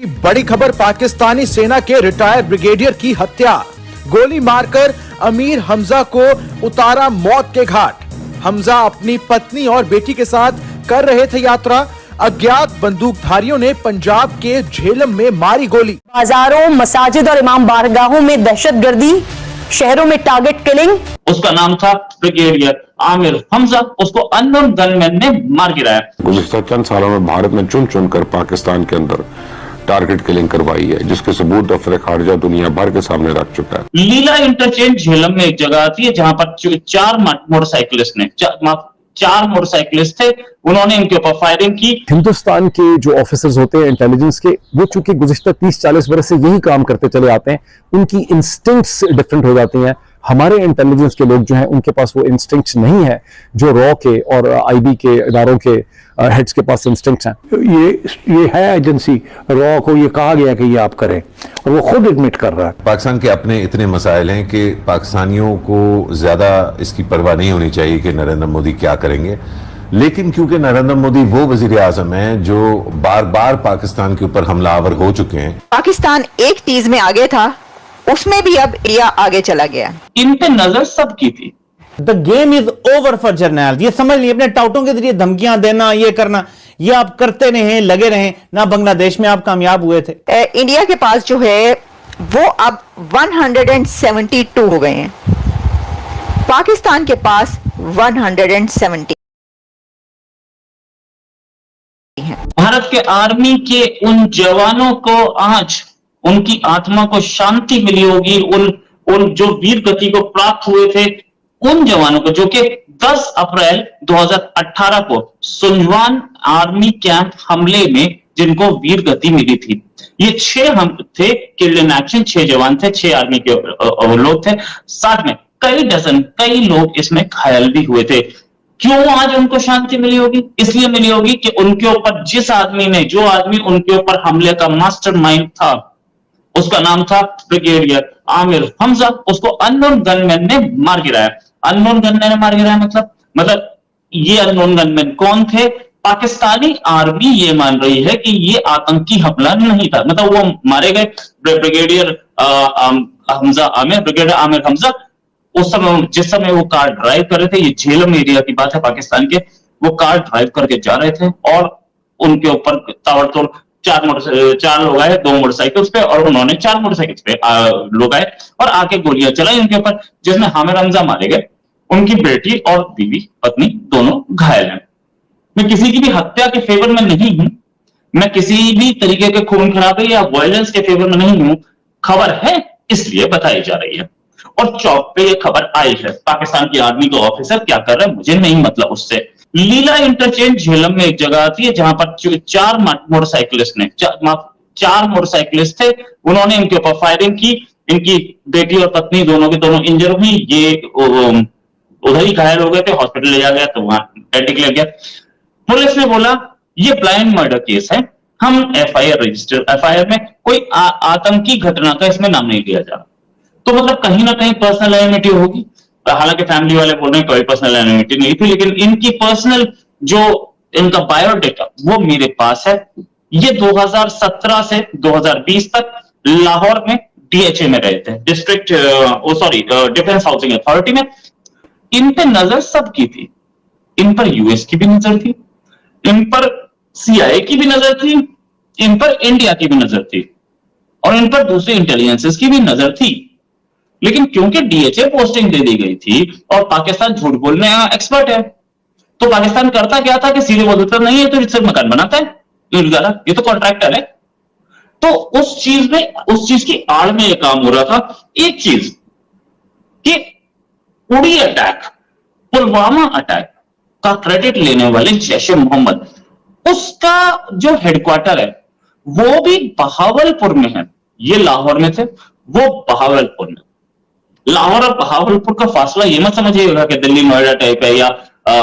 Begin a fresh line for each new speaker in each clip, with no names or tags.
बड़ी खबर, पाकिस्तानी सेना के रिटायर्ड ब्रिगेडियर की हत्या। गोली मारकर अमीर हमजा को उतारा मौत के घाट। हमजा अपनी पत्नी और बेटी के साथ कर रहे थे यात्रा। अज्ञात बंदूकधारियों ने पंजाब के झेलम में मारी गोली।
बाजारों, मसाजिद और इमाम बारगाहों में दहशतगर्दी, शहरों में टारगेट किलिंग।
उसका नाम था ब्रिगेडियर आमिर हमजा। उसको अननोन गनमैन ने मार गिराया।
गुज़िश्ता चंद सालों में भारत ने चुन चुन कर पाकिस्तान के अंदर टारगेट किलिंग करवाई है, जिसके सबूत दफ्तर खारजा दुनिया भर के सामने रख चुका है।
लीला इंटरचेंज झेलम में एक जगह आती है जहां पर चार मोटरसाइकिलिस्ट थे, उन्होंने इनके ऊपर फायरिंग की।
हिंदुस्तान के जो ऑफिसर्स होते हैं इंटेलिजेंस के, वो चूंकि गुज़िश्ता 30-40 बरस से यही काम करते चले आते हैं, उनकी इंस्टिंक्ट्स डिफरेंट हो जाती हैं। हमारे इंटेलिजेंस के लोग जो हैं, उनके पास वो इंस्टिंक्ट्स नहीं है जो रॉ के और आईबी के इदारों के हेड्स के पास इंस्टिंक्ट्स हैं।
ये है एजेंसी रॉ को ये कहा गया कि ये आप करें, और वो खुद एडमिट कर रहा है।
पाकिस्तान के अपने इतने मसाइल हैं कि पाकिस्तानियों को ज्यादा इसकी परवाह नहीं होनी चाहिए कि नरेंद्र मोदी क्या करेंगे, लेकिन क्योंकि नरेंद्र मोदी वो वजीर आजम हैं जो बार बार पाकिस्तान के ऊपर हमलावर हो चुके हैं।
पाकिस्तान एक चीज में आगे था, उसमें भी अब इंडिया आगे चला गया।
इन पे नजर सबकी थी।
The game is over for Jarnail. ये समझ लिए, अपने टाउटों के जरिए धमकियां देना, ये करना, ये आप करते रहे, लगे रहे ना। बांग्लादेश में आप कामयाब हुए थे।
इंडिया के पास जो है वो अब 172 हो गए हैं, पाकिस्तान के पास 170 हैं।
भारत के आर्मी के उन जवानों को आज उनकी आत्मा को शांति मिली होगी। उन जो वीर गति को प्राप्त हुए थे, उन जवानों को जो कि 10 अप्रैल 2018 को सुंजवान आर्मी कैंप हमले में जिनको वीर गति मिली थी। ये 6 हम थे, किल इन एक्शन 6 जवान थे, 6 आर्मी के लोग थे, साथ में कई लोग इसमें घायल भी हुए थे। क्यों आज उनको शांति मिली होगी? इसलिए मिली होगी कि उनके ऊपर जो आदमी उनके ऊपर हमले का मास्टरमाइंड था, उसका नाम था ब्रिगेडियर आमिर हमजा। उसको अननोन गनमैन ने मार गिराया। अननोन गनमैन ने मार गिराया मतलब ये अननोन गनमैन कौन थे? पाकिस्तानी आर्मी ये मान रही है कि ये आतंकी हमला नहीं था, मतलब वो मारे गए ब्रिगेडियर ब्रिगेडियर आमिर हमजा। उस समय जिस समय वो कार ड्राइव कर रहे थे, ये झेलम एरिया की बात है पाकिस्तान के, वो कार ड्राइव करके जा रहे थे और उनके ऊपर ताबड़तोड़ 4 लोग आए, 2 मोटरसाइकिल्स पे, और उन्होंने 4 मोटरसाइकिल्स पे लोग आए और आके गोलियां चलाई उनके ऊपर, जिसमें आमिर हमजा मारे गए। उनकी बेटी और बीवी पत्नी दोनों घायल हैं। मैं किसी की भी हत्या के फेवर में नहीं हूं, मैं किसी भी तरीके के खून खराबे या वायलेंस के फेवर में नहीं हूं। खबर है इसलिए बताई जा रही है और चौक पे ये खबर आई है। पाकिस्तान की आर्मी का ऑफिसर क्या कर रहा है मुझे नहीं मतलब उससे। लीला इंटरचेंज झेलम में एक जगह आती है जहां पर 4 मोटरसाइकिलिस्ट थे, उन्होंने इनके ऊपर फायरिंग की। इनकी बेटी और पत्नी दोनों के दोनों इंजर हुई। ये उधर ही घायल हो गए थे, हॉस्पिटल ले जाया गया तो वहां डेड डिक्लेयर गया। पुलिस ने बोला ये ब्लाइंड मर्डर केस है, हम एफआईआर में कोई आतंकी घटना का इसमें नाम नहीं लिया जा रहा। तो मतलब कहीं ना कहीं पर्सनल एनिमिटी होगी। हालांकि फैमिली वाले बोल रहे हैं कोई पर्सनल एनिमिटी नहीं थी, लेकिन इनकी पर्सनल जो इनका बायोडेटा वो मेरे पास है। ये 2017 से 2020 तक लाहौर में डीएचए में रहे थे, डिफेंस हाउसिंग अथॉरिटी में। इन पे नजर सबकी थी। इन पर यूएस की भी नजर थी, इन पर सीआईए की भी नजर थी, इन पर इंडिया की भी नजर थी और इन पर दूसरी इंटेलिजेंसेस की भी नजर थी। लेकिन क्योंकि डीएचए पोस्टिंग दे दी गई थी और पाकिस्तान झूठ बोलने एक्सपर्ट है, तो पाकिस्तान करता क्या था कि सीधे बोल देता नहीं ये तो सिर्फ मकान बनाता है, ये तो कॉन्ट्रैक्टर है। तो उस चीज की आड़ में यह काम हो रहा था। एक चीज कि उड़ी अटैक, पुलवामा अटैक का क्रेडिट लेने वाले जैश ए मोहम्मद, उसका जो हेडक्वार्टर है वो भी बहावलपुर में है। ये लाहौर में थे, वो बहावलपुर में। लाहौर और बहावलपुर का फासला ये मत समझिएगा कि दिल्ली नोएडा टाइप है या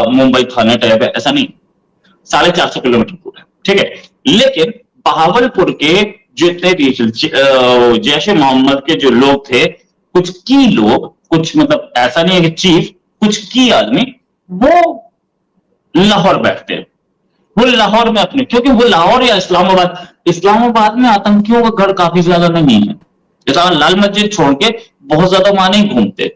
मुंबई थाने टाइप है, ऐसा नहीं। 450 किलोमीटर दूर है, ठीक है। लेकिन बहावलपुर के जितने भी जैश ए मोहम्मद के जो लोग थे, कुछ की लोग, कुछ मतलब ऐसा नहीं है कि चीफ, कुछ की आदमी वो लाहौर बैठते हैं। वो लाहौर में अपने, क्योंकि वो लाहौर या इस्लामाबाद में आतंकियों का गढ़ काफी ज्यादा नहीं है। जैसा लाल मस्जिद छोड़ के बहुत ज्यादा वहां नहीं घूमते।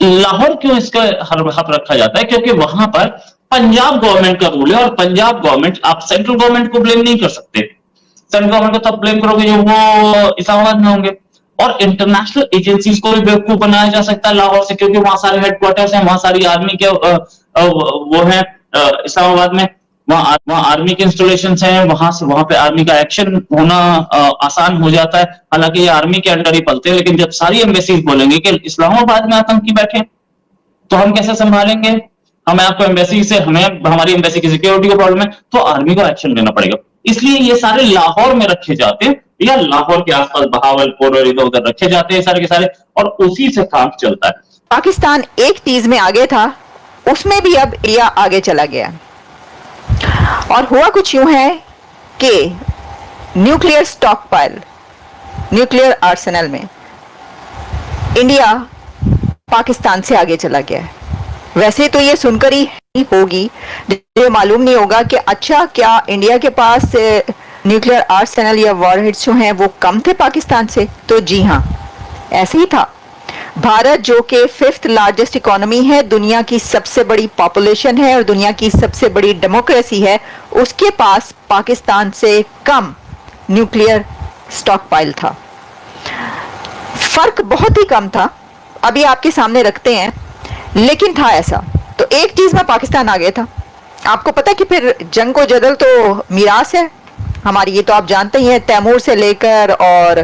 लाहौर क्यों इसका हक रखा जाता है? क्योंकि वहां पर पंजाब गवर्नमेंट का रूल है, और पंजाब गवर्नमेंट, आप सेंट्रल गवर्नमेंट को ब्लेम नहीं कर सकते। सेंट्रल गवर्नमेंट को तब ब्लेम करोगे जो वो इस्लामाबाद में होंगे। और इंटरनेशनल एजेंसीज को भी बेवकूफ बनाया जा सकता है लाहौर से, क्योंकि वहां सारे हेडक्वार्टर्स हैं, वहां सारी आर्मी के वो है इस्लामाबाद में, वहां आर्मी के इंस्टॉलेशन हैं, वहां पे आर्मी का एक्शन होना आसान हो जाता है। हालांकि ये आर्मी के अंडर ही पलते हैं, लेकिन जब सारी एम्बेसीज बोलेंगे कि इस्लामाबाद में आतंकी बैठे तो हम कैसे संभालेंगे? हमें आपको एम्बेसी से, हमारी एम्बेसी की सिक्योरिटी का प्रॉब्लम है, तो आर्मी को एक्शन लेना पड़ेगा। इसलिए ये सारे लाहौर में रखे जाते हैं, या लाहौर के आसपास बहावलपुर और इधर उधर रखे जाते हैं सारे के सारे, और उसी से काम चलता है।
पाकिस्तान एक चीज में आगे था, उसमें भी अब इंडिया आगे चला गया। और हुआ कुछ यूं है कि nuclear stock pile, nuclear Arsenal में इंडिया पाकिस्तान से आगे चला गया है। वैसे तो ये सुनकर ही होगी, ये मालूम नहीं होगा कि अच्छा क्या इंडिया के पास न्यूक्लियर आर्सेनल या वॉरहेड्स जो हैं वो कम थे पाकिस्तान से? तो जी हाँ, ऐसे ही था। भारत जो कि 5th लार्जेस्ट इकोनॉमी है, दुनिया की सबसे बड़ी पॉपुलेशन है और दुनिया की सबसे बड़ी डेमोक्रेसी है, उसके पास पाकिस्तान से कम न्यूक्लियर स्टॉक पाइल था। फर्क बहुत ही कम था, अभी आपके सामने रखते हैं, लेकिन था ऐसा। तो एक चीज में पाकिस्तान आगे था। आपको पता है कि फिर जंग को जदल तो मीरास है हमारी, ये तो आप जानते ही हैं, तैमूर से लेकर और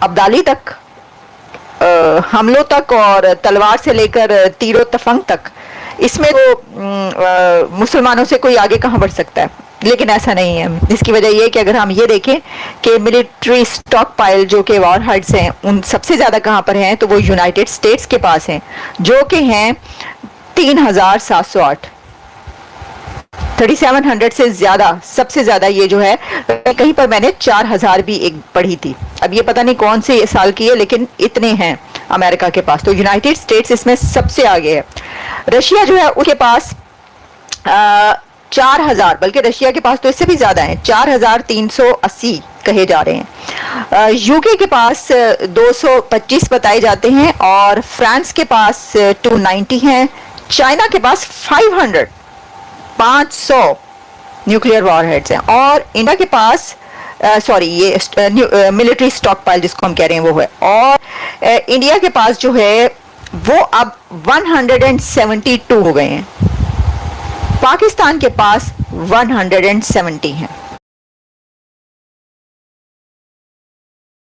अब्दाली तक, हमलों तक और तलवार से लेकर तीरो तफंग तक, इसमें तो मुसलमानों से कोई आगे कहां बढ़ सकता है? लेकिन ऐसा नहीं है। इसकी वजह यह है कि अगर हम ये देखें कि मिलिट्री स्टॉक पाइल जो कि वॉरहेड्स हैं, उन सबसे ज्यादा कहां पर हैं, तो वो यूनाइटेड स्टेट्स के पास हैं, जो कि हैं 3708, 3700 से ज्यादा, सबसे ज्यादा ये जो है, कहीं पर मैंने 4000 भी एक पढ़ी थी, अब ये पता नहीं कौन से साल की है, लेकिन इतने हैं अमेरिका के पास। तो यूनाइटेड स्टेट्स इसमें सबसे आगे है। रशिया जो है उसके पास 4000, बल्कि रशिया के पास तो इससे भी ज्यादा है, 4380 कहे जा रहे हैं। यूके के पास 225 बताए जाते हैं, और फ्रांस के पास 290 हैं। चाइना के पास 500 न्यूक्लियर वॉरहेड्स हैं, और इंडिया के पास ये मिलिट्री स्टॉक पाइल जिसको हम कह रहे हैं वो है, और इंडिया के पास जो है वो अब 172 हो गए हैं। पाकिस्तान के पास 170 हैं।